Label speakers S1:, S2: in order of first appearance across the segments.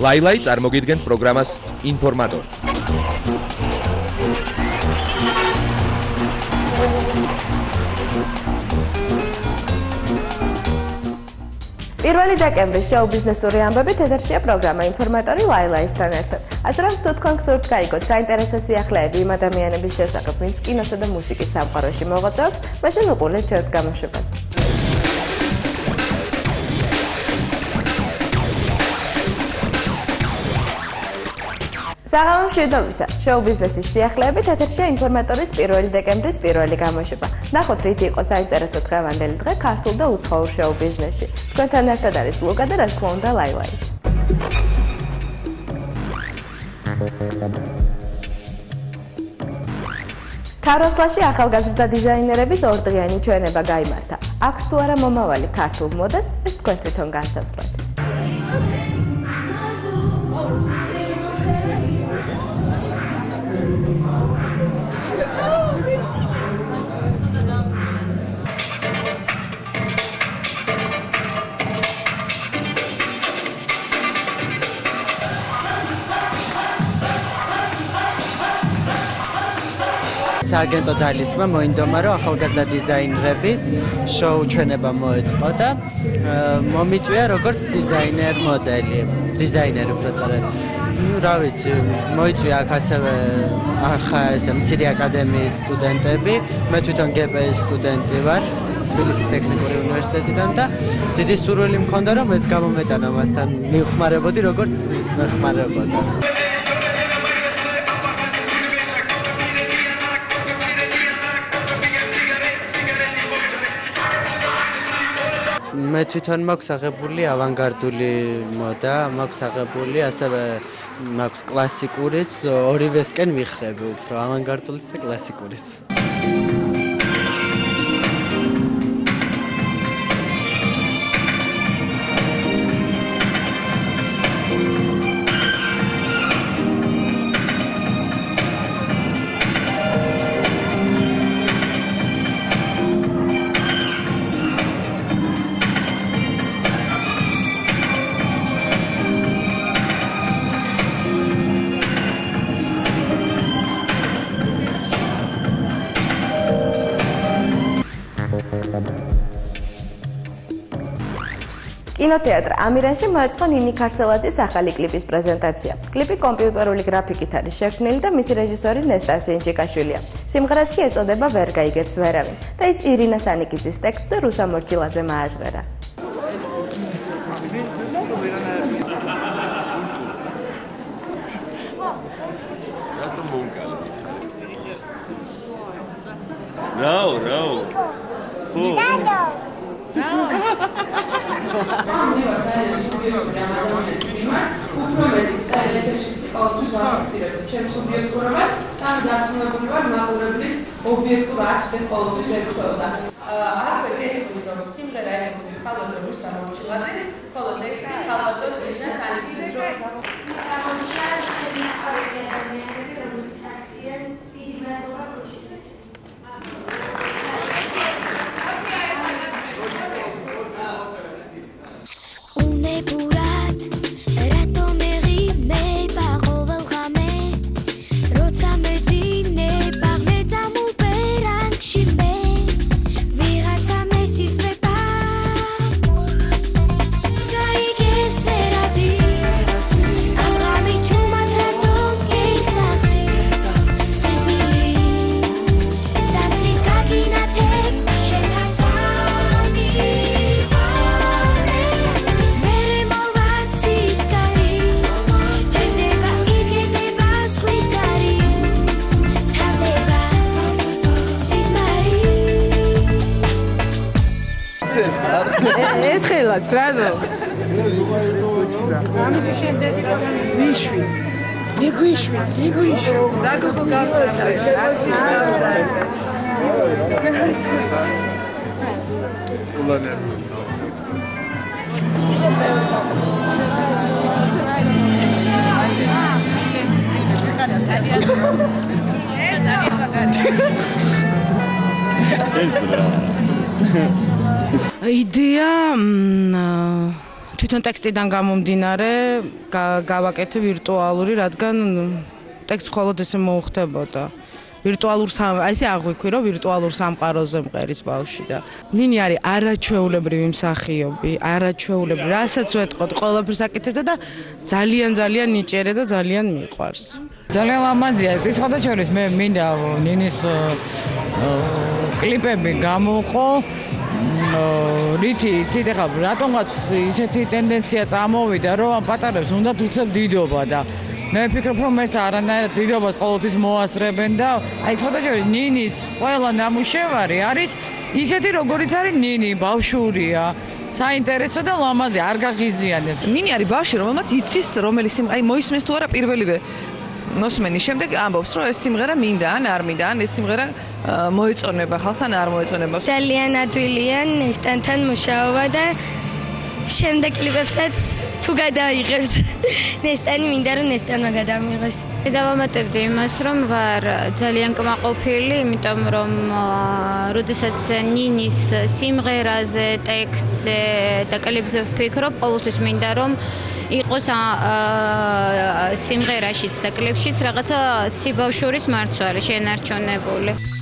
S1: ლაილაი წარმოგიდგენთ პროგრამას ინფორმატორი.
S2: პირველი დეკემბრის შოუ ბიზნესური ამბებით ეთერშია პროგრამა ინფორმატორი ლაილაისთან ერთად. ასე რომ თუ თქვენ გსურთ გაიგოთ საინტერესო სიახლეები იმ ადამიანების შესახებ, ვინც კინოსა და მუსიკის სამყაროში მოღვაწეობს, მაშინ უყურეთ ჩვენს გამოშვებას. საღამო მშვიდობისა. შოუ ბიზნესის სიახლეებით ეთერშია ინფორმატორის 1 დეკემბრის პირველი გამოშვება. ნახოთ რით იყო საინტერესო დღევანდელი დღე ქართულ და უცხოურ შოუ ბიზნესში. თქვენთან ერთად არის ლუკა და რა თქმა უნდა ლაილაი. ქაროსლაში ახალგაზრდა დიზაინერების ორდღიანი ჩვენება გაიმართა. აქვს თუ არა მომავალი ქართულ მოდას, ეს თქვენ თვითონ განსაზღვრეთ.
S3: სააგენტო დალისმა მოინდომა, რომ ახალგაზრდა დიზაინერების შოუ ჩვენება მოეწყო და მომიწვია როგორც დიზაინერ მოდელი, დიზაინერი უბრალოდ. რა ვიცი, მოიწვია აქ ასევე მცირე აკადემიის სტუდენტები, მე თვითონ გპ-ის სტუდენტი ვარ, თბილისის ტექნიკური უნივერსიტეტიდან და დიდი სურვილი მქონდა, რომ ეს გამომეტანა მასთან მივხმარებოდი, როგორც ის მეხმარებოდა. მე თვითონ მაქვს აღებული ავანგარდული მოდა, მაქვს აღებული ასევე მაქვს კლასიკურიც, ორივესკენ მიხრები უფრო ავანგარდულიც და კლასიკურიც. კინოთეატრ ამირანში მოეწყო ნინი ქარსელაძის ახალი კლიპის პრეზენტაცია. კლიპი კომპიუტერული გრაფიკით არის შექმნილი და მისი რეჟისორი ნესტასი ინჩიკაშვილია. სიმღერას კი ეწოდება ვერ გაიგებს ვერავინ და ის ირინა სანიკიძის ტექსტზე რუსა მორჩილაძემ ააჟღერა.
S4: ეთხელაც რადო? მიგვიშვით. და გოგო გავსარდა.
S5: იდეა თვითონ ტექსტიდან გამომდინარე გავაკეთე ვირტუალური, რადგან ტექსტი მხოლოდ ესე მოუხდებოდა. ვირტუალურ ესე აღვიქვი, რომ ვირტუალურ სამყაროზე მყერის ბავშვი და ნინი არის არაჩვეულებრივი მსახიობი, არაჩვეულებრივი, რასაც ვეტყოდ, ყველაფერს აკეთებდა და ძალიან ნიჭიერე და ძალიან მიყვარს.
S6: ძალიან ლამაზია. ის ხოდაშორის მე მინდა ნინის კლიპები გამოვყო. რითი იცით ახლა რატომღაც ისეთი ტენდენცია წამოვიდა, რომ ამ პატარებს უნდათ უცებ დიდობა და მე ვფიქრობ, რომ ეს არანაირად დიდობას ყოველთვის მოასწრებენ და აი ხოდაშორის ნინის ყველა ნამუშევარი არის ისეთი, როგორიც არის ნინი, ბავშვურია. საინტერესო და ლამაზი, არ გაღიზიანებს.
S7: ნინი არის ბავშვი, რომელმაც იცის რომელი სიმღერა, აი მოისმენს თუ არა პირველივე მოსმენის შემდეგ ამბობს, რომ ეს სიმღერა მინდა ან არ მინდა, ან ეს სიმღერა მოეწონება ხალხს ან არ მოეწონება.
S8: ძალიან ადვილია ნესტანთან მუშაობა და შემდეგ კლიპებსაც თუ გადაიღებს ნესტანი მინდა რომ ნესტანმა გადამიღოს.
S9: დავამატებდი იმას, რომ ვარ ძალიან კმაყოფილი, იმიტომ რომ როდესაც ნინის სიმღერაზე, ტექსტზე და კლიპზე ვფიქრობ, ყოველთვის მინდა რომ იყოს სიმღერაშიც და კლიპშიც რაღაცა სიბავშვურის მარცვალი შენარჩუნებული.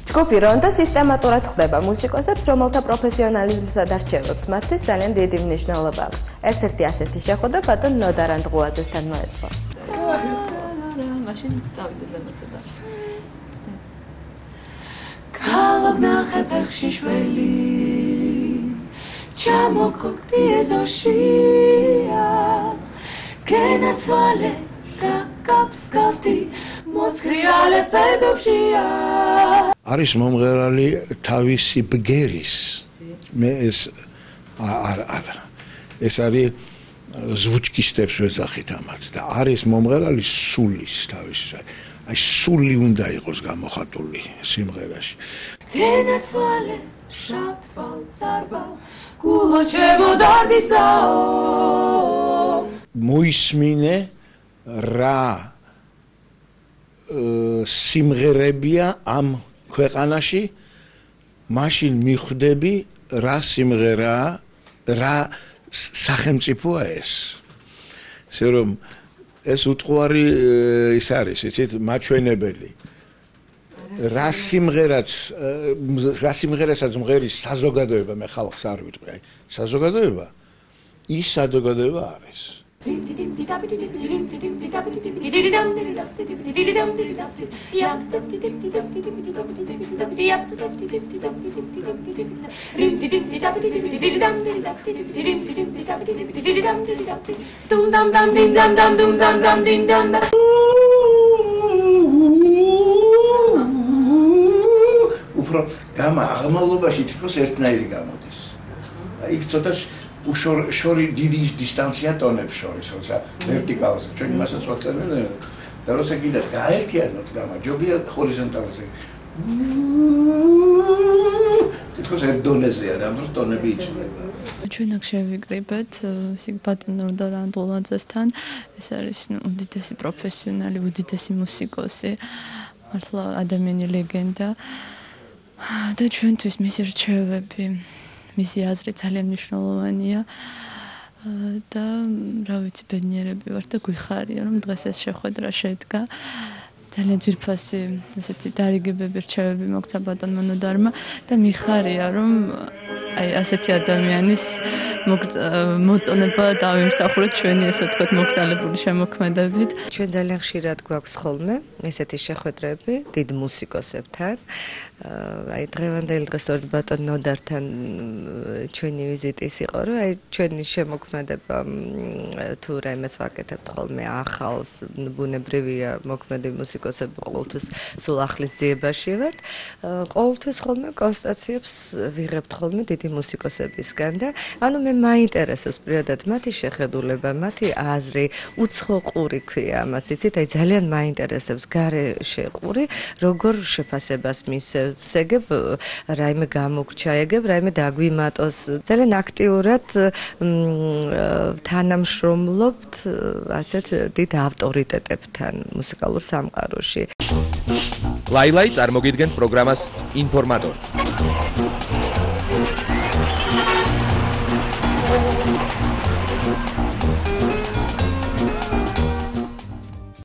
S2: ჯგუფი რონდა სისტემატურად ხდება მუსიკოსებს, რომელთა პროფესიონალიზმსა და რჩევებს მათთვის ძალიან დიდი მნიშვნელობა აქვს. ერთ-ერთი ასეთი შეხვედრა ბატონ ნოდარ ანდღულაძესთან მოეწყო.
S10: მაშინ წავიდე ზემოწება. ქალაქ ნახევარში შველი ჩამოკვდი ეზოშია კენაცვალე კაპს გავდი მოსხრიალეს პედობშია
S11: არის მომღერალი თავისი ბგერის მე ეს არის ზვუჩკისტებს ვეძახით ამათ და არის მომღერალი სულის თავისი აი სული უნდა იყოს გამოხატული სიმღერაში
S10: კენაცვალე შავთვალ წარბავ გულო ჩემო დარდისაო
S11: მოისმინე რა სიმღერებია ამ ქვეყანაში მაშინ მიხვდები რა სიმღერაა რა სახელმწიფოა ეს ესე რომ ეს უტყუარი ის არის იცით მაჩვენებელი რა სიმღერასაც მღერის საზოგადოება მე ხალხს არ ვიტყვი აი საზოგადოება ის საზოგადოება არის უფრო აღმავლობაში თვითონ ერთნაირი გამოდის აი ცოტა უშორი დიდი დისტანცია ტონებს შორის, როცა ვერტიკალზე, ჩვენ იმასაც ვაკეთებთ და როცა კიდე გაერთიანოთ გამარჯობია ჰორიზონტალზე. თითქოს ერთ დონეზეა და ამ ტონები იცვლება.
S12: ჩვენ აქ შევიკრიბეთ ბატონ ნოდარ ანდღულაძესთან, ეს არის უდიდესი პროფესიონალი, უდიდესი მუსიკოსი, მართლა ადამიანი ლეგენდა და ჩვენთვის მისი რჩევები მისი აზრი ძალიან მნიშვნელოვანია და რა ვიცი ბედნიერები ვარ და გვიხარია რომ დღეს ეს შეხვედრა შედგა ძალიან ძვირფასი ესეთი დარიგებები რჩევები მოგცა ბატონმა ნოდარმა და მიხარია რომ აი ასეთი ადამიანის მოწონება დავიმსახურეთ ჩვენი ესე ვთქვათ მოგზაურებული შემოქმედებით
S13: ჩვენ ძალიან ხშირად გვაქვს ხოლმე ესეთი შეხვედრები დიდ მუსიკოსებთან აი დღევანდელი დღეს სწორედ ბატონ ნოდართან ჩვენი ვიზიტის იყო რომ აი ჩვენი შემოქმედება თუ რაიმეს ვაკეთებთ ხოლმე ახალს ბუნებრივია მოქმედი მუსიკოსები ყოველთვის სულ ახლის ძიებაში ვართ ყოველთვის ხოლმე კონსტატაციებს ვიღებთ ხოლმე დიდი მუსიკოსებისგან და ანუ მე მაინტერესებს პირადად მათი შეხედულება, მათი აზრი, უცხო ყური ქვია ამას, იცით, აი ძალიან მაინტერესებს გარეშე ყური, როგორ შეფასებას მისცემს, ეგებ რაიმე გამოგჩაეგებ, რაიმე დაგვიმატოს, ძალიან აქტიურად თანამშრომლობთ ასეთ დიდ ავტორიტეტებთან მუსიკალურ სამყაროში.
S1: ლაილაი წარმოგიდგენთ პროგრამას ინფორმატორი.